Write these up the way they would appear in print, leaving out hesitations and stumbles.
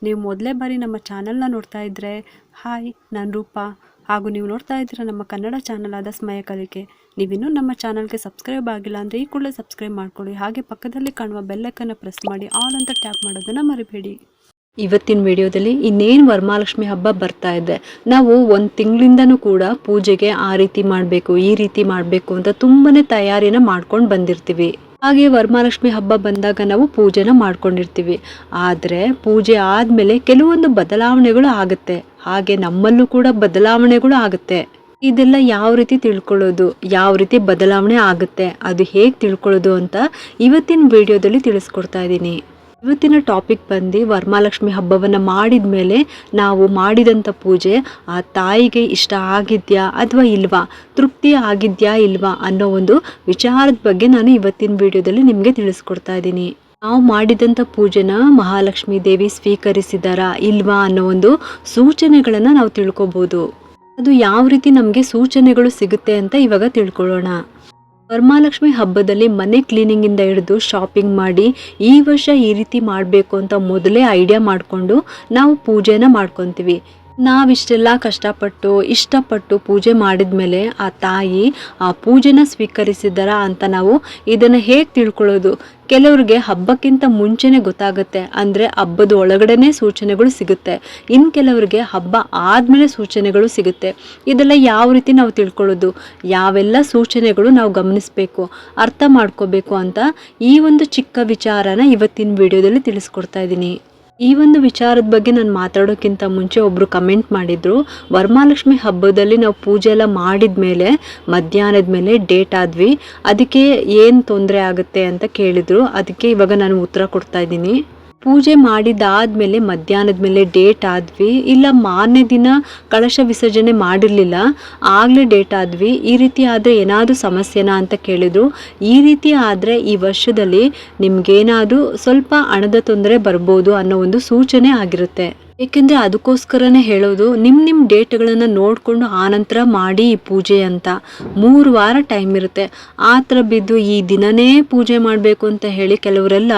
ನೀವು ಮೊದಲೇ ಬಾರಿ ನಮ್ಮ ಚಾನಲ್ನ ನೋಡ್ತಾ ಇದ್ದರೆ ಹಾಯ್, ನಾನು ರೂಪಾ. ಹಾಗೂ ನೀವು ನೋಡ್ತಾ ಇದ್ದೀರಾ ನಮ್ಮ ಕನ್ನಡ ಚಾನಲ್ ಆದ ಸ್ಮಯ ಕಲಿಕೆ. ನೀವಿನ್ನೂ ನಮ್ಮ ಚಾನಲ್ಗೆ ಸಬ್ಸ್ಕ್ರೈಬ್ ಆಗಿಲ್ಲ ಅಂದರೆ ಈ ಕೂಡಲೇ ಸಬ್ಸ್ಕ್ರೈಬ್ ಮಾಡ್ಕೊಳ್ಳಿ. ಹಾಗೆ ಪಕ್ಕದಲ್ಲಿ ಕಾಣುವ ಬೆಲ್ಲೈಕನ್ನು ಪ್ರೆಸ್ ಮಾಡಿ ಆಲ್ ಅಂತ ಟ್ಯಾಪ್ ಮಾಡೋದನ್ನು ಮರಿಬೇಡಿ. ಇವತ್ತಿನ ವಿಡಿಯೋದಲ್ಲಿ ಇನ್ನೇನು ವರಮಹಾಲಕ್ಷ್ಮಿ ಹಬ್ಬ ಬರ್ತಾ ಇದೆ. ನಾವು ಒಂದು ತಿಂಗಳಿಂದನೂ ಕೂಡ ಪೂಜೆಗೆ ಆ ರೀತಿ ಮಾಡಬೇಕು, ಈ ರೀತಿ ಮಾಡಬೇಕು ಅಂತ ತುಂಬಾನೇ ತಯಾರಿನ ಮಾಡ್ಕೊಂಡು ಬಂದಿರ್ತೀವಿ. ಹಾಗೆ ವರಮಹಾಲಕ್ಷ್ಮಿ ಹಬ್ಬ ಬಂದಾಗ ನಾವು ಪೂಜೆನ ಮಾಡ್ಕೊಂಡಿರ್ತೀವಿ. ಆದರೆ ಪೂಜೆ ಆದಮೇಲೆ ಕೆಲವೊಂದು ಬದಲಾವಣೆಗಳು ಆಗುತ್ತೆ. ಹಾಗೆ ನಮ್ಮಲ್ಲೂ ಕೂಡ ಬದಲಾವಣೆಗಳು ಆಗುತ್ತೆ. ಇದೆಲ್ಲ ಯಾವ ರೀತಿ ತಿಳ್ಕೊಳ್ಳೋದು, ಯಾವ ರೀತಿ ಬದಲಾವಣೆ ಆಗುತ್ತೆ, ಅದು ಹೇಗೆ ತಿಳ್ಕೊಳ್ಳೋದು ಅಂತ ಇವತ್ತಿನ ವಿಡಿಯೋದಲ್ಲಿ ತಿಳಿಸ್ಕೊಡ್ತಾ ಇದ್ದೀನಿ. ಇವತ್ತಿನ ಟಾಪಿಕ್ ಬಂದು ವರಮಹಾಲಕ್ಷ್ಮಿ ಹಬ್ಬವನ್ನು ಮಾಡಿದ ಮೇಲೆ ನಾವು ಮಾಡಿದಂಥ ಪೂಜೆ ಆ ತಾಯಿಗೆ ಇಷ್ಟ ಆಗಿದೆಯಾ ಅಥವಾ ಇಲ್ವಾ, ತೃಪ್ತಿ ಆಗಿದೆಯಾ ಇಲ್ವಾ ಅನ್ನೋ ಒಂದು ವಿಚಾರದ ಬಗ್ಗೆ ನಾನು ಇವತ್ತಿನ ವಿಡಿಯೋದಲ್ಲಿ ನಿಮಗೆ ತಿಳಿಸ್ಕೊಡ್ತಾ ಇದ್ದೀನಿ. ನಾವು ಮಾಡಿದಂಥ ಪೂಜೆನ ಮಹಾಲಕ್ಷ್ಮಿ ದೇವಿ ಸ್ವೀಕರಿಸಿದಾರಾ ಇಲ್ವಾ ಅನ್ನೋ ಒಂದು ಸೂಚನೆಗಳನ್ನು ನಾವು ತಿಳ್ಕೊಬೋದು. ಅದು ಯಾವ ರೀತಿ ನಮಗೆ ಸೂಚನೆಗಳು ಸಿಗುತ್ತೆ ಅಂತ ಇವಾಗ ತಿಳ್ಕೊಳ್ಳೋಣ. ವರಮಹಾಲಕ್ಷ್ಮಿ ಹಬ್ಬದಲ್ಲಿ ಮನೆ ಕ್ಲೀನಿಂಗಿಂದ ಹಿಡಿದು ಶಾಪಿಂಗ್ ಮಾಡಿ ಈ ವರ್ಷ ಈ ರೀತಿ ಮಾಡಬೇಕು ಅಂತ ಮೊದಲೇ ಐಡಿಯಾ ಮಾಡಿಕೊಂಡು ನಾವು ಪೂಜೆನ ಮಾಡ್ಕೊತೀವಿ. ನಾವಿಷ್ಟೆಲ್ಲ ಕಷ್ಟಪಟ್ಟು ಇಷ್ಟಪಟ್ಟು ಪೂಜೆ ಮಾಡಿದ ಮೇಲೆ ಆ ತಾಯಿ ಆ ಪೂಜೆನ ಸ್ವೀಕರಿಸಿದಾರಾ ಅಂತ ನಾವು ಇದನ್ನು ಹೇಗೆ ತಿಳ್ಕೊಳ್ಳೋದು? ಕೆಲವ್ರಿಗೆ ಹಬ್ಬಕ್ಕಿಂತ ಮುಂಚೆನೇ ಗೊತ್ತಾಗುತ್ತೆ, ಅಂದರೆ ಹಬ್ಬದ ಒಳಗಡೆನೇ ಸೂಚನೆಗಳು ಸಿಗುತ್ತೆ. ಇನ್ನು ಕೆಲವರಿಗೆ ಹಬ್ಬ ಆದಮೇಲೆ ಸೂಚನೆಗಳು ಸಿಗುತ್ತೆ. ಇದೆಲ್ಲ ಯಾವ ರೀತಿ ನಾವು ತಿಳ್ಕೊಳ್ಳೋದು, ಯಾವೆಲ್ಲ ಸೂಚನೆಗಳು ನಾವು ಗಮನಿಸಬೇಕು, ಅರ್ಥ ಮಾಡ್ಕೋಬೇಕು ಅಂತ ಈ ಒಂದು ಚಿಕ್ಕ ವಿಚಾರನ ಇವತ್ತಿನ ವಿಡಿಯೋದಲ್ಲಿ ತಿಳಿಸ್ಕೊಡ್ತಾ ಇದ್ದೀನಿ. ಈ ಒಂದು ವಿಚಾರದ ಬಗ್ಗೆ ನಾನು ಮಾತಾಡೋಕ್ಕಿಂತ ಮುಂಚೆ ಒಬ್ಬರು ಕಮೆಂಟ್ ಮಾಡಿದರು, ವರಮಹಾಲಕ್ಷ್ಮಿ ಹಬ್ಬದಲ್ಲಿ ನಾವು ಪೂಜೆ ಎಲ್ಲ ಮಾಡಿದ ಮೇಲೆ ಮಧ್ಯಾಹ್ನದ ಮೇಲೆ ಡೇಟ್ ಆದ್ವಿ, ಅದಕ್ಕೆ ಏನು ತೊಂದರೆ ಆಗುತ್ತೆ ಅಂತ ಕೇಳಿದರು. ಅದಕ್ಕೆ ಇವಾಗ ನಾನು ಉತ್ತರ ಕೊಡ್ತಾ ಇದ್ದೀನಿ. ಪೂಜೆ ಮಾಡಿದಾದ್ಮೇಲೆ ಮಧ್ಯಾಹ್ನದ ಮೇಲೆ ಡೇಟ್ ಆದ್ವಿ, ಇಲ್ಲ ಮಾರನೇ ದಿನ ಕಳಶ ವಿಸರ್ಜನೆ ಮಾಡಿರಲಿಲ್ಲ ಆಗಲೇ ಡೇಟ್ ಆದ್ವಿ, ಈ ರೀತಿ ಆದರೆ ಏನಾದರೂ ಸಮಸ್ಯೆನಾ ಅಂತ ಕೇಳಿದರು. ಈ ರೀತಿ ಆದರೆ ಈ ವರ್ಷದಲ್ಲಿ ನಿಮ್ಗೇನಾದರೂ ಸ್ವಲ್ಪ ಹಣದ ತೊಂದರೆ ಬರ್ಬೋದು ಅನ್ನೋ ಒಂದು ಸೂಚನೆ ಆಗಿರುತ್ತೆ. ಏಕೆಂದರೆ ಅದಕ್ಕೋಸ್ಕರನೇ ಹೇಳೋದು, ನಿಮ್ಮ ಡೇಟ್ಗಳನ್ನು ನೋಡಿಕೊಂಡು ಆನಂತರ ಮಾಡಿ ಈ ಪೂಜೆ ಅಂತ. 3 ವಾರ ಟೈಮ್ ಇರುತ್ತೆ. ಆ ಥರ ಬಿದ್ದು ಈ ದಿನನೇ ಪೂಜೆ ಮಾಡಬೇಕು ಅಂತ ಹೇಳಿ ಕೆಲವರೆಲ್ಲ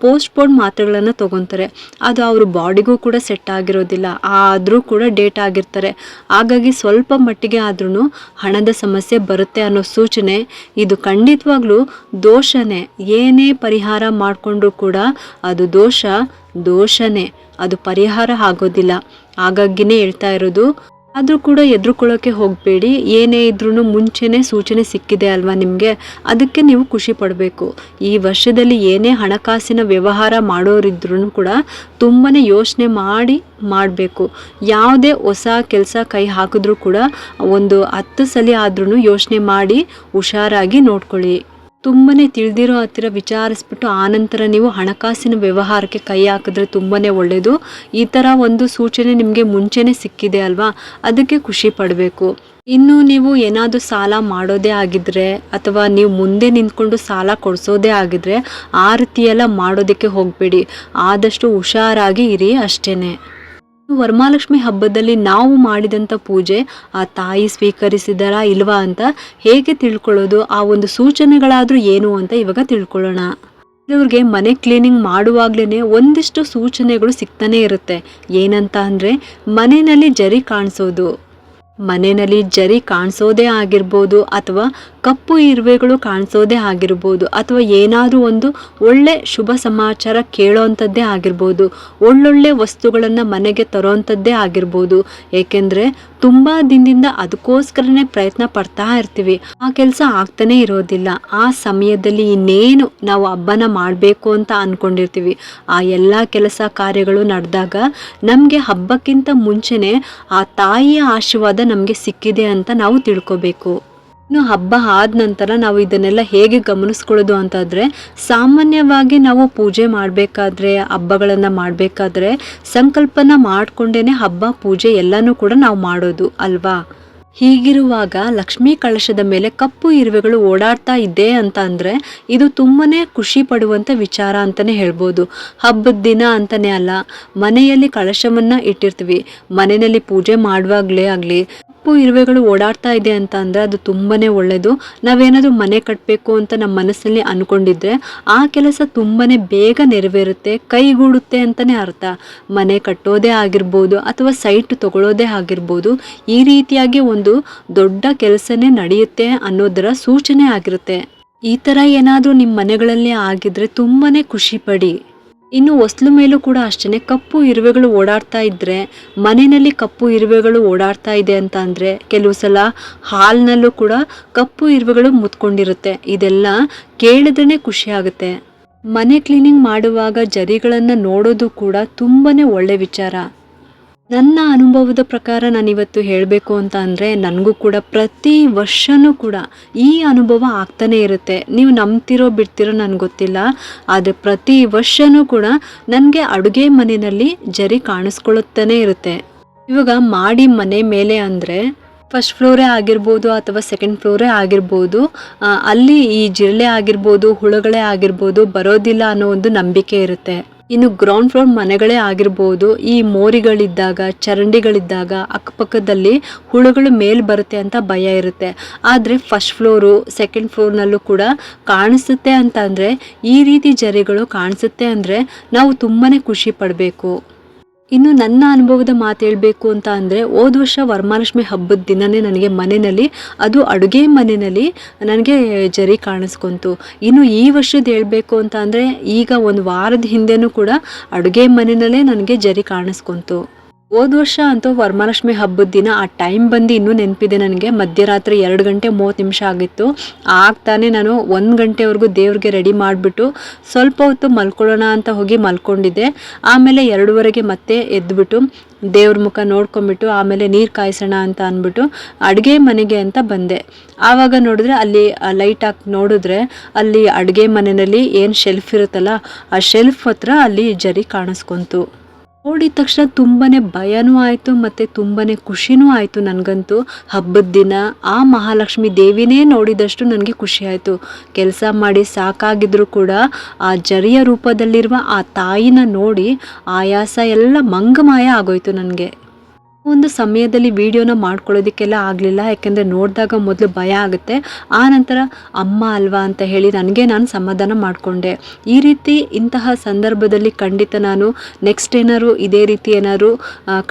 ಪೋಸ್ಟ್ಪೋನ್ ಮಾತ್ರೆಗಳನ್ನು ತೊಗೊತಾರೆ. ಅದು ಅವ್ರ ಬಾಡಿಗೂ ಕೂಡ ಸೆಟ್ ಆಗಿರೋದಿಲ್ಲ, ಆದರೂ ಕೂಡ ಡೇಟ್ ಆಗಿರ್ತಾರೆ. ಹಾಗಾಗಿ ಸ್ವಲ್ಪ ಮಟ್ಟಿಗೆ ಆದ್ರೂ ಹಣದ ಸಮಸ್ಯೆ ಬರುತ್ತೆ ಅನ್ನೋ ಸೂಚನೆ. ಇದು ಖಂಡಿತವಾಗ್ಲೂ ದೋಷನೇ. ಏನೇ ಪರಿಹಾರ ಮಾಡಿಕೊಂಡ್ರೂ ಕೂಡ ಅದು ದೋಷನೇ, ಅದು ಪರಿಹಾರ ಆಗೋದಿಲ್ಲ. ಹಾಗಾಗಿನೇ ಹೇಳ್ತಾ ಇರೋದು. ಆದರೂ ಕೂಡ ಎದುರುಕೊಳ್ಳೋಕ್ಕೆ ಹೋಗಬೇಡಿ. ಏನೇ ಇದ್ರೂ ಮುಂಚೆನೇ ಸೂಚನೆ ಸಿಕ್ಕಿದೆ ಅಲ್ವಾ ನಿಮಗೆ, ಅದಕ್ಕೆ ನೀವು ಖುಷಿ ಪಡಬೇಕು. ಈ ವರ್ಷದಲ್ಲಿ ಏನೇ ಹಣಕಾಸಿನ ವ್ಯವಹಾರ ಮಾಡೋರಿದ್ರೂ ಕೂಡ ತುಂಬಾ ಯೋಚನೆ ಮಾಡಬೇಕು. ಯಾವುದೇ ಹೊಸ ಕೆಲಸ ಕೈ ಹಾಕಿದ್ರೂ ಕೂಡ ಒಂದು 10 ಸಲ ಆದ್ರೂ ಯೋಚನೆ ಮಾಡಿ ಹುಷಾರಾಗಿ ನೋಡ್ಕೊಳ್ಳಿ. ತುಂಬನೇ ತಿಳಿದಿರೋ ಹತ್ತಿರ ವಿಚಾರಿಸ್ಬಿಟ್ಟು ಆನಂತರ ನೀವು ಹಣಕಾಸಿನ ವ್ಯವಹಾರಕ್ಕೆ ಕೈ ಹಾಕಿದ್ರೆ ತುಂಬಾ ಒಳ್ಳೆಯದು. ಈ ಥರ ಒಂದು ಸೂಚನೆ ನಿಮಗೆ ಮುಂಚೆನೇ ಸಿಕ್ಕಿದೆ ಅಲ್ವಾ, ಅದಕ್ಕೆ ಖುಷಿ ಪಡಬೇಕು. ಇನ್ನು ನೀವು ಏನಾದರೂ ಸಾಲ ಮಾಡೋದೇ ಆಗಿದ್ರೆ ಅಥವಾ ನೀವು ಮುಂದೆ ನಿಂತ್ಕೊಂಡು ಸಾಲ ಕೊಡಿಸೋದೇ ಆಗಿದ್ರೆ ಆ ರೀತಿಯೆಲ್ಲ ಮಾಡೋದಕ್ಕೆ ಹೋಗಬೇಡಿ. ಆದಷ್ಟು ಹುಷಾರಾಗಿ ಇರಿ ಅಷ್ಟೇ. ವರಮಹಾಲಕ್ಷ್ಮಿ ಹಬ್ಬದಲ್ಲಿ ನಾವು ಮಾಡಿದಂಥ ಪೂಜೆ ಆ ತಾಯಿ ಸ್ವೀಕರಿಸಿದಾರಾ ಇಲ್ವಾ ಅಂತ ಹೇಗೆ ತಿಳ್ಕೊಳ್ಳೋದು, ಆ ಒಂದು ಸೂಚನೆಗಳಾದರೂ ಏನು ಅಂತ ಇವಾಗ ತಿಳ್ಕೊಳ್ಳೋಣ. ಇವ್ರಿಗೆ ಮನೆ ಕ್ಲೀನಿಂಗ್ ಮಾಡುವಾಗ್ಲೇ ಒಂದಿಷ್ಟು ಸೂಚನೆಗಳು ಸಿಗ್ತಾನೆ ಇರುತ್ತೆ. ಏನಂತ ಅಂದರೆ ಮನೆಯಲ್ಲಿ ಜರಿ ಕಾಣಿಸೋದೇ ಆಗಿರ್ಬೋದು, ಅಥವಾ ಕಪ್ಪು ಇರುವೆಗಳು ಕಾಣಿಸೋದೇ ಆಗಿರ್ಬೋದು, ಅಥವಾ ಏನಾದರೂ ಒಂದು ಒಳ್ಳೆ ಶುಭ ಸಮಾಚಾರ ಕೇಳೋವಂಥದ್ದೇ ಆಗಿರ್ಬೋದು, ಒಳ್ಳೊಳ್ಳೆ ವಸ್ತುಗಳನ್ನು ಮನೆಗೆ ತರೋವಂಥದ್ದೇ ಆಗಿರ್ಬೋದು. ಏಕೆಂದರೆ ತುಂಬ ದಿನದಿಂದ ಅದಕ್ಕೋಸ್ಕರನೇ ಪ್ರಯತ್ನ ಪಡ್ತಾ ಇರ್ತೀವಿ, ಆ ಕೆಲಸ ಆಗ್ತಾನೆ ಇರೋದಿಲ್ಲ. ಆ ಸಮಯದಲ್ಲಿ ಇನ್ನೇನು ನಾವು ಹಬ್ಬನ ಮಾಡಬೇಕು ಅಂತ ಅಂದ್ಕೊಂಡಿರ್ತೀವಿ, ಆ ಎಲ್ಲ ಕೆಲಸ ಕಾರ್ಯಗಳು ನಡೆದಾಗ ನಮಗೆ ಹಬ್ಬಕ್ಕಿಂತ ಮುಂಚೆನೇ ಆ ತಾಯಿಯ ಆಶೀರ್ವಾದ ನಮಗೆ ಸಿಕ್ಕಿದೆ ಅಂತ ನಾವು ತಿಳ್ಕೊಬೇಕು. ಇನ್ನು ಹಬ್ಬ ಆದ ನಂತರ ನಾವು ಇದನ್ನೆಲ್ಲ ಹೇಗೆ ಗಮನಿಸ್ಕೊಳ್ಳೋದು ಅಂತಂದರೆ, ಸಾಮಾನ್ಯವಾಗಿ ನಾವು ಪೂಜೆ ಮಾಡಬೇಕಾದ್ರೆ, ಹಬ್ಬಗಳನ್ನು ಮಾಡಬೇಕಾದ್ರೆ ಸಂಕಲ್ಪನ ಮಾಡಿಕೊಂಡೇ ಹಬ್ಬ ಪೂಜೆ ಎಲ್ಲನೂ ಕೂಡ ನಾವು ಮಾಡೋದು ಅಲ್ವಾ. ಹೀಗಿರುವಾಗ ಲಕ್ಷ್ಮೀ ಕಳಶದ ಮೇಲೆ ಕಪ್ಪು ಇರುವೆಗಳು ಓಡಾಡ್ತಾ ಇದೆ ಅಂತ ಅಂದರೆ ಇದು ತುಂಬನೇ ಖುಷಿ ಪಡುವಂಥ ವಿಚಾರ ಅಂತಲೇ ಹೇಳ್ಬೋದು. ಹಬ್ಬದ ದಿನ ಅಂತಲೇ ಅಲ್ಲ, ಮನೆಯಲ್ಲಿ ಕಳಶವನ್ನು ಇಟ್ಟಿರ್ತೀವಿ, ಮನೆಯಲ್ಲಿ ಪೂಜೆ ಮಾಡುವಾಗಲೇ ಆಗಲಿ ಕಪ್ಪು ಇರುವೆಗಳು ಓಡಾಡ್ತಾ ಇದೆ ಅಂತ ಅಂದರೆ ಅದು ತುಂಬಾ ಒಳ್ಳೆಯದು. ನಾವೇನಾದರೂ ಮನೆ ಕಟ್ಟಬೇಕು ಅಂತ ನಮ್ಮ ಮನಸ್ಸಲ್ಲಿ ಅಂದ್ಕೊಂಡಿದ್ರೆ ಆ ಕೆಲಸ ತುಂಬಾ ಬೇಗ ನೆರವೇರುತ್ತೆ, ಕೈಗೂಡುತ್ತೆ ಅಂತಲೇ ಅರ್ಥ. ಮನೆ ಕಟ್ಟೋದೇ ಆಗಿರ್ಬೋದು ಅಥವಾ ಸೈಟ್ ತಗೊಳ್ಳೋದೇ ಆಗಿರ್ಬೋದು, ಈ ರೀತಿಯಾಗಿ ಒಂದು ದೊಡ್ಡ ಕೆಲಸನೇ ನಡೆಯುತ್ತೆ ಅನ್ನೋದರ ಸೂಚನೆ ಆಗಿರುತ್ತೆ. ಈ ಥರ ಏನಾದರೂ ನಿಮ್ಮ ಮನೆಗಳಲ್ಲಿ ಆಗಿದ್ರೆ ತುಂಬಾ ಖುಷಿ ಪಡಿ. ಇನ್ನು ಹೊಸ್ಲು ಮೇಲೂ ಕೂಡ ಅಷ್ಟೇ, ಕಪ್ಪು ಇರುವೆಗಳು ಓಡಾಡ್ತಾ ಇದ್ದರೆ, ಮನೆಯಲ್ಲಿ ಕಪ್ಪು ಇರುವೆಗಳು ಓಡಾಡ್ತಾ ಇದೆ ಅಂತ ಅಂದರೆ ಕೆಲವು ಸಲ ಹಾಲ್ನಲ್ಲೂ ಕೂಡ ಕಪ್ಪು ಇರುವೆಗಳು ಮುತ್ಕೊಂಡಿರುತ್ತೆ. ಇದೆಲ್ಲ ಕೇಳಿದ್ರೇ ಖುಷಿ ಆಗುತ್ತೆ. ಮನೆ ಕ್ಲೀನಿಂಗ್ ಮಾಡುವಾಗ ಜರಿಗಳನ್ನು ನೋಡೋದು ಕೂಡ ತುಂಬಾ ಒಳ್ಳೆ ವಿಚಾರ. ನನ್ನ ಅನುಭವದ ಪ್ರಕಾರ ನಾನಿವತ್ತು ಹೇಳಬೇಕು ಅಂತ ಅಂದರೆ, ನನಗೂ ಕೂಡ ಪ್ರತಿ ವರ್ಷವೂ ಕೂಡ ಈ ಅನುಭವ ಆಗ್ತಾನೆ ಇರುತ್ತೆ. ನೀವು ನಂಬ್ತಿರೋ ಬಿಡ್ತಿರೋ ನನಗೆ ಗೊತ್ತಿಲ್ಲ, ಆದರೆ ಪ್ರತಿ ವರ್ಷವೂ ಕೂಡ ನನಗೆ ಅಡುಗೆ ಮನೆಯಲ್ಲಿ ಜರಿ ಕಾಣಿಸ್ಕೊಳ್ಳುತ್ತಾನೆ ಇರುತ್ತೆ. ಇವಾಗ ಮಾಡಿ ಮನೆ ಮೇಲೆ ಅಂದರೆ ಫಸ್ಟ್ ಫ್ಲೋರೇ ಆಗಿರ್ಬೋದು ಅಥವಾ ಸೆಕೆಂಡ್ ಫ್ಲೋರೇ ಆಗಿರ್ಬೋದು, ಅಲ್ಲಿ ಈ ಜಿರಳೆ ಆಗಿರ್ಬೋದು, ಹುಳುಗಳೇ ಆಗಿರ್ಬೋದು ಬರೋದಿಲ್ಲ ಅನ್ನೋ ಒಂದು ನಂಬಿಕೆ ಇರುತ್ತೆ. ಇನ್ನು ಗ್ರೌಂಡ್ ಫ್ಲೋರ್ ಮನೆಗಳೇ ಆಗಿರ್ಬೋದು, ಈ ಮೋರಿಗಳಿದ್ದಾಗ, ಚರಂಡಿಗಳಿದ್ದಾಗ ಅಕ್ಕಪಕ್ಕದಲ್ಲಿ ಹುಳುಗಳು ಮೇಲ್ ಬರುತ್ತೆ ಅಂತ ಭಯ ಇರುತ್ತೆ. ಆದರೆ ಫಸ್ಟ್ ಫ್ಲೋರು ಸೆಕೆಂಡ್ ಫ್ಲೋರ್ನಲ್ಲೂ ಕೂಡ ಕಾಣಿಸುತ್ತೆ ಅಂತ ಅಂದರೆ, ಈ ರೀತಿ ಜರಿಗಳು ಕಾಣಿಸುತ್ತೆ ಅಂದರೆ ನಾವು ತುಂಬಾ ಖುಷಿ ಪಡಬೇಕು. ಇನ್ನು ನನ್ನ ಅನುಭವದ ಮಾತು ಹೇಳಬೇಕು ಅಂತ ಅಂದರೆ, ಹೋದ ವರ್ಷ ವರಮಹಾಲಕ್ಷ್ಮಿ ಹಬ್ಬದ ದಿನವೇ ನನಗೆ ಮನೆಯಲ್ಲಿ, ಅದು ಅಡುಗೆ ಮನೆಯಲ್ಲಿ ನನಗೆ ಜರಿ ಕಾಣಿಸ್ಕೊಂತು. ಇನ್ನು ಈ ವರ್ಷದ ಹೇಳಬೇಕು ಅಂತ ಅಂದರೆ, ಈಗ ಒಂದು ವಾರದ ಹಿಂದೆನೂ ಕೂಡ ಅಡುಗೆ ಮನೆಯಲ್ಲೇ ನನಗೆ ಜರಿ ಕಾಣಿಸ್ಕೊಂತು. ಹೋದ ವರ್ಷ ಅಂತೂ ವರಮಹಾಲಕ್ಷ್ಮಿ ಹಬ್ಬದ ದಿನ ಆ ಟೈಮ್ ಬಂದು ಇನ್ನೂ ನೆನಪಿದೆ ನನಗೆ. ಮಧ್ಯರಾತ್ರಿ 2:30 ಆಗಿತ್ತು. ಆಗ್ತಾನೆ ನಾನು 1 ಗಂಟೆವರೆಗೂ ದೇವ್ರಿಗೆ ರೆಡಿ ಮಾಡಿಬಿಟ್ಟು ಸ್ವಲ್ಪ ಹೊತ್ತು ಮಲ್ಕೊಳ್ಳೋಣ ಅಂತ ಹೋಗಿ ಮಲ್ಕೊಂಡಿದ್ದೆ. ಆಮೇಲೆ 2:30ಗೆ ಮತ್ತೆ ಎದ್ದುಬಿಟ್ಟು ದೇವ್ರ ಮುಖ ನೋಡ್ಕೊಂಬಿಟ್ಟು ಆಮೇಲೆ ನೀರು ಕಾಯಿಸೋಣ ಅಂತ ಅಂದ್ಬಿಟ್ಟು ಅಡುಗೆ ಮನೆಗೆ ಅಂತ ಬಂದೆ. ಆವಾಗ ನೋಡಿದ್ರೆ ಅಲ್ಲಿ ಲೈಟ್ ಹಾಕಿ ನೋಡಿದ್ರೆ ಅಲ್ಲಿ ಅಡುಗೆ ಮನೆಯಲ್ಲಿ ಏನು ಶೆಲ್ಫ್ ಇರುತ್ತಲ್ಲ, ಆ ಶೆಲ್ಫ್ ಹತ್ರ ಅಲ್ಲಿ ಜರಿ ಕಾಣಿಸ್ಕೊಂತು. ನೋಡಿದ ತಕ್ಷಣ ತುಂಬಾ ಭಯನೂ ಆಯಿತು ಮತ್ತು ತುಂಬಾ ಖುಷಿನೂ ಆಯಿತು. ನನಗಂತೂ ಹಬ್ಬದ ದಿನ ಆ ಮಹಾಲಕ್ಷ್ಮಿ ದೇವಿನೇ ನೋಡಿದಷ್ಟು ನನಗೆ ಖುಷಿ ಆಯಿತು. ಕೆಲಸ ಮಾಡಿ ಸಾಕಾಗಿದ್ರೂ ಕೂಡ ಆ ಜರಿಯ ರೂಪದಲ್ಲಿರುವ ಆ ತಾಯಿನ ನೋಡಿ ಆಯಾಸ ಎಲ್ಲ ಮಂಗಮಾಯ ಆಗೋಯ್ತು ನನಗೆ. ಒಂದು ಸಮಯದಲ್ಲಿ ವಿಡಿಯೋನ ಮಾಡ್ಕೊಳ್ಳೋದಕ್ಕೆಲ್ಲ ಆಗಲಿಲ್ಲ, ಯಾಕೆಂದರೆ ನೋಡಿದಾಗ ಮೊದಲು ಭಯ ಆಗುತ್ತೆ. ಆ ನಂತರ ಅಮ್ಮ ಅಲ್ವಾ ಅಂತ ಹೇಳಿ ನಾನು ಸಮಾಧಾನ ಮಾಡಿಕೊಂಡೆ. ಈ ರೀತಿ ಇಂತಹ ಸಂದರ್ಭದಲ್ಲಿ ಖಂಡಿತ ನಾನು ನೆಕ್ಸ್ಟ್ ಏನಾದ್ರು ಇದೇ ರೀತಿ ಏನಾದ್ರು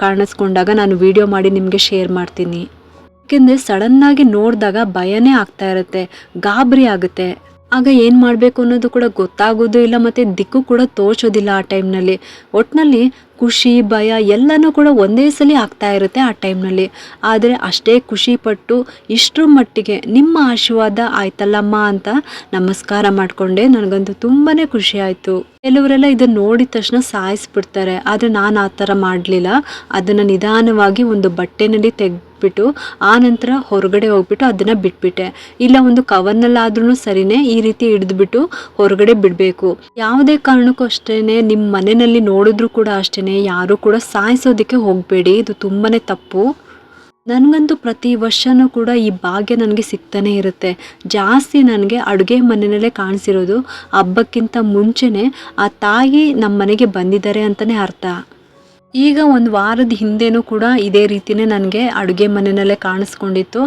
ಕಾಣಿಸ್ಕೊಂಡಾಗ ನಾನು ವಿಡಿಯೋ ಮಾಡಿ ನಿಮಗೆ ಶೇರ್ ಮಾಡ್ತೀನಿ. ಯಾಕೆಂದರೆ ಸಡನ್ನಾಗಿ ನೋಡಿದಾಗ ಭಯನೇ ಆಗ್ತಾ ಇರುತ್ತೆ, ಗಾಬರಿ ಆಗುತ್ತೆ. ಆಗ ಏನು ಮಾಡಬೇಕು ಅನ್ನೋದು ಕೂಡ ಗೊತ್ತಾಗೋದು ಇಲ್ಲ ಮತ್ತು ದಿಕ್ಕು ಕೂಡ ತೋಚೋದಿಲ್ಲ ಆ ಟೈಮ್ನಲ್ಲಿ. ಒಟ್ಟಿನಲ್ಲಿ ಖುಷಿ ಭಯ ಎಲ್ಲನೂ ಕೂಡ ಒಂದೇ ಸಲ ಆಗ್ತಾ ಇರುತ್ತೆ ಆ ಟೈಮ್ನಲ್ಲಿ. ಆದರೆ ಅಷ್ಟೇ ಖುಷಿಪಟ್ಟು ಇಷ್ಟರ ಮಟ್ಟಿಗೆ ನಿಮ್ಮ ಆಶೀರ್ವಾದ ಆಯ್ತಲ್ಲಮ್ಮ ಅಂತ ನಮಸ್ಕಾರ ಮಾಡಿಕೊಂಡೆ. ನನಗಂತೂ ತುಂಬಾ ಖುಷಿ ಆಯಿತು. ಕೆಲವರೆಲ್ಲ ಇದನ್ನು ನೋಡಿದ ತಕ್ಷಣ ಸಾಯಿಸ್ಬಿಡ್ತಾರೆ, ಆದರೆ ನಾನು ಆ ಥರ ಮಾಡಲಿಲ್ಲ. ಅದನ್ನು ನಿಧಾನವಾಗಿ ಒಂದು ಬಟ್ಟೆನಲ್ಲಿ ತೆಗೆದ್ಬಿಟ್ಟು ಆ ನಂತರ ಹೊರಗಡೆ ಹೋಗ್ಬಿಟ್ಟು ಅದನ್ನು ಬಿಟ್ಬಿಟ್ಟೆ. ಇಲ್ಲ ಒಂದು ಕವರ್ನಲ್ಲಾದ್ರೂ ಸರಿನೇ ಈ ರೀತಿ ಹಿಡಿದ್ಬಿಟ್ಟು ಹೊರಗಡೆ ಬಿಡಬೇಕು. ಯಾವುದೇ ಕಾರಣಕ್ಕೂ ಅಷ್ಟೇ ನಿಮ್ಮ ಮನೆಯಲ್ಲಿ ನೋಡಿದ್ರೂ ಕೂಡ ಅಷ್ಟೇ ಯಾರೂ ಕೂಡ ಸಾಯಿಸೋದಕ್ಕೆ ಹೋಗಬೇಡಿ, ಇದು ತುಂಬಾ ತಪ್ಪು. ನನಗಂತೂ ಪ್ರತಿ ವರ್ಷವೂ ಕೂಡ ಈ ಭಾಗ್ಯ ನನಗೆ ಸಿಗ್ತಾನೆ ಇರುತ್ತೆ. ಜಾಸ್ತಿ ನನಗೆ ಅಡುಗೆ ಮನೆಯಲ್ಲೇ ಕಾಣಿಸಿರೋದು. ಹಬ್ಬಕ್ಕಿಂತ ಮುಂಚೆನೇ ಆ ತಾಯಿ ನಮ್ಮ ಮನೆಗೆ ಬಂದಿದ್ದಾರೆ ಅಂತಲೇ ಅರ್ಥ. ಈಗ ಒಂದು ವಾರದ ಹಿಂದೆನೂ ಕೂಡ ಇದೇ ರೀತಿಯೇ ನನಗೆ ಅಡುಗೆ ಮನೆಯಲ್ಲೇ ಕಾಣಿಸ್ಕೊಂಡಿತ್ತು.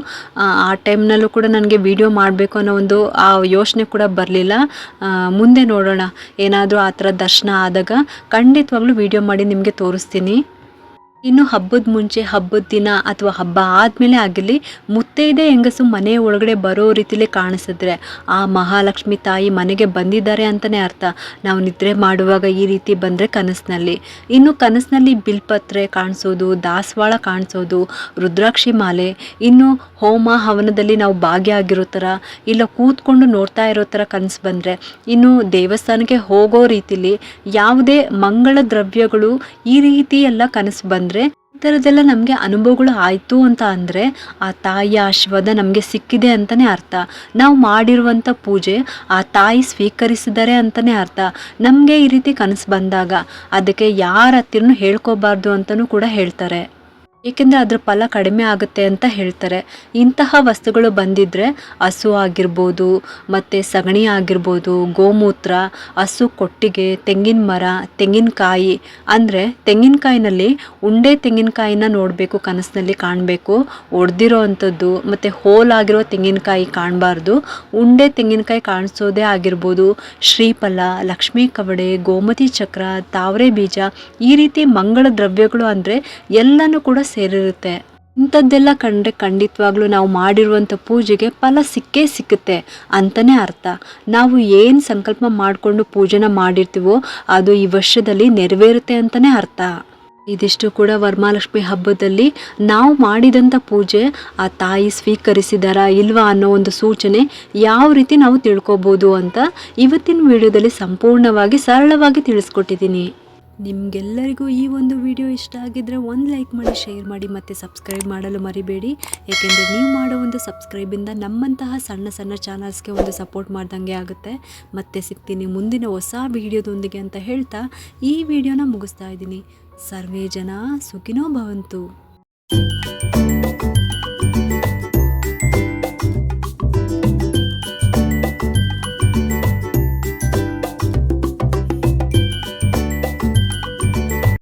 ಆ ಟೈಮ್ನಲ್ಲೂ ಕೂಡ ನನಗೆ ವಿಡಿಯೋ ಮಾಡಬೇಕು ಅನ್ನೋ ಒಂದು ಆ ಯೋಚನೆ ಕೂಡ ಬರಲಿಲ್ಲ. ಮುಂದೆ ನೋಡೋಣ, ಏನಾದರೂ ಆ ಥರ ದರ್ಶನ ಆದಾಗ ಖಂಡಿತವಾಗ್ಲೂ ವಿಡಿಯೋ ಮಾಡಿ ನಿಮಗೆ ತೋರಿಸ್ತೀನಿ. ಇನ್ನು ಹಬ್ಬದ ಮುಂಚೆ, ಹಬ್ಬದ ದಿನ ಅಥವಾ ಹಬ್ಬ ಆದಮೇಲೆ ಆಗಿರಲಿ, ಮುತ್ತೈದೆ ಹೆಂಗಸು ಮನೆ ಒಳಗಡೆ ಬರೋ ರೀತಿಲೇ ಕಾಣಿಸಿದ್ರೆ ಆ ಮಹಾಲಕ್ಷ್ಮಿ ತಾಯಿ ಮನೆಗೆ ಬಂದಿದ್ದಾರೆ ಅಂತಲೇ ಅರ್ಥ. ನಾವು ನಿದ್ರೆ ಮಾಡುವಾಗ ಈ ರೀತಿ ಬಂದರೆ ಕನಸಿನಲ್ಲಿ, ಇನ್ನು ಕನಸಿನಲ್ಲಿ ಬಿಲ್ಪತ್ರೆ ಕಾಣಿಸೋದು, ದಾಸವಾಳ ಕಾಣಿಸೋದು, ರುದ್ರಾಕ್ಷಿ ಮಾಲೆ, ಇನ್ನು ಹೋಮ ಹವನದಲ್ಲಿ ನಾವು ಭಾಗಿಯಾಗಿರೋ ಥರ, ಇಲ್ಲ ಕೂತ್ಕೊಂಡು ನೋಡ್ತಾ ಇರೋ ಥರ ಕನಸು ಬಂದರೆ, ಇನ್ನು ದೇವಸ್ಥಾನಕ್ಕೆ ಹೋಗೋ ರೀತಿಲಿ ಯಾವುದೇ ಮಂಗಳ ದ್ರವ್ಯಗಳು ಈ ರೀತಿ ಎಲ್ಲ ಕನಸು ಬಂದರೆ, ಈ ಥರದ್ದೆಲ್ಲ ನಮಗೆ ಅನುಭವಗಳು ಆಯಿತು ಅಂತ ಅಂದರೆ ಆ ತಾಯಿಯ ಆಶೀರ್ವಾದ ನಮಗೆ ಸಿಕ್ಕಿದೆ ಅಂತಲೇ ಅರ್ಥ. ನಾವು ಮಾಡಿರುವಂಥ ಪೂಜೆ ಆ ತಾಯಿ ಸ್ವೀಕರಿಸಿದ್ದಾರೆ ಅಂತಲೇ ಅರ್ಥ. ನಮಗೆ ಈ ರೀತಿ ಕನಸು ಬಂದಾಗ ಅದಕ್ಕೆ ಯಾರ ಹತ್ತಿರನೂ ಹೇಳ್ಕೋಬಾರ್ದು ಅಂತಲೂ ಕೂಡ ಹೇಳ್ತಾರೆ. ಏಕೆಂದರೆ ಅದರ ಫಲ ಕಡಿಮೆ ಆಗುತ್ತೆ ಅಂತ ಹೇಳ್ತಾರೆ. ಇಂತಹ ವಸ್ತುಗಳು ಬಂದಿದ್ದರೆ ಹಸು ಆಗಿರ್ಬೋದು, ಮತ್ತು ಸಗಣಿ ಆಗಿರ್ಬೋದು, ಗೋಮೂತ್ರ, ಹಸು ಕೊಟ್ಟಿಗೆ, ತೆಂಗಿನ ಮರ, ತೆಂಗಿನಕಾಯಿ. ಅಂದರೆ ತೆಂಗಿನಕಾಯಿನಲ್ಲಿ ಉಂಡೆ ತೆಂಗಿನಕಾಯಿನ ನೋಡಬೇಕು, ಕನಸಿನಲ್ಲಿ ಕಾಣಬೇಕು. ಒಡೆದಿರೋ ಅಂಥದ್ದು ಮತ್ತು ಹೋಲಾಗಿರೋ ತೆಂಗಿನಕಾಯಿ ಕಾಣಬಾರ್ದು. ಉಂಡೆ ತೆಂಗಿನಕಾಯಿ ಕಾಣಿಸೋದೇ ಆಗಿರ್ಬೋದು. ಶ್ರೀಫಲ, ಲಕ್ಷ್ಮೀ ಕವಡೆ, ಗೋಮತಿ ಚಕ್ರ, ತಾವರೆ ಬೀಜ, ಈ ರೀತಿ ಮಂಗಳ ದ್ರವ್ಯಗಳು ಅಂದರೆ ಎಲ್ಲನೂ ಕೂಡ ಸೇರಿರುತ್ತೆ. ಇಂಥದ್ದೆಲ್ಲ ಕಂಡ್ರೆ ಖಂಡಿತವಾಗ್ಲೂ ನಾವು ಮಾಡಿರುವಂಥ ಪೂಜೆಗೆ ಫಲ ಸಿಕ್ಕೇ ಸಿಕ್ಕುತ್ತೆ ಅಂತಲೇ ಅರ್ಥ. ನಾವು ಏನು ಸಂಕಲ್ಪ ಮಾಡಿಕೊಂಡು ಪೂಜೆನ ಮಾಡಿರ್ತೀವೋ ಅದು ಈ ವರ್ಷದಲ್ಲಿ ನೆರವೇರುತ್ತೆ ಅಂತಲೇ ಅರ್ಥ. ಇದಿಷ್ಟು ಕೂಡ ವರಮಹಾಲಕ್ಷ್ಮಿ ಹಬ್ಬದಲ್ಲಿ ನಾವು ಮಾಡಿದಂಥ ಪೂಜೆ ಆ ತಾಯಿ ಸ್ವೀಕರಿಸಿದಾರಾ ಇಲ್ವಾ ಅನ್ನೋ ಒಂದು ಸೂಚನೆ ಯಾವ ರೀತಿ ನಾವು ತಿಳ್ಕೊಬೋದು ಅಂತ ಇವತ್ತಿನ ವಿಡಿಯೋದಲ್ಲಿ ಸಂಪೂರ್ಣವಾಗಿ ಸರಳವಾಗಿ ತಿಳಿಸ್ಕೊಟ್ಟಿದ್ದೀನಿ. ನಿಮಗೆಲ್ಲರಿಗೂ ಈ ಒಂದು ವಿಡಿಯೋ ಇಷ್ಟ ಆಗಿದ್ದರೆ ಒಂದು ಲೈಕ್ ಮಾಡಿ, ಶೇರ್ ಮಾಡಿ ಮತ್ತು ಸಬ್ಸ್ಕ್ರೈಬ್ ಮಾಡಲು ಮರಿಬೇಡಿ. ಏಕೆಂದರೆ ನೀವು ಮಾಡೋ ಒಂದು ಸಬ್ಸ್ಕ್ರೈಬಿಂದ ನಮ್ಮಂತಹ ಸಣ್ಣ ಸಣ್ಣ ಚಾನಲ್ಸ್ಗೆ ಒಂದು ಸಪೋರ್ಟ್ ಮಾಡ್ದಂಗೆ ಆಗುತ್ತೆ. ಮತ್ತೆ ಸಿಗ್ತೀನಿ ಮುಂದಿನ ಹೊಸ ವಿಡಿಯೋದೊಂದಿಗೆ ಅಂತ ಹೇಳ್ತಾ ಈ ವಿಡಿಯೋನ ಮುಗಿಸ್ತಾ ಇದ್ದೀನಿ. ಸರ್ವೇ ಜನ ಸುಖಿನೋ ಭವಂತು.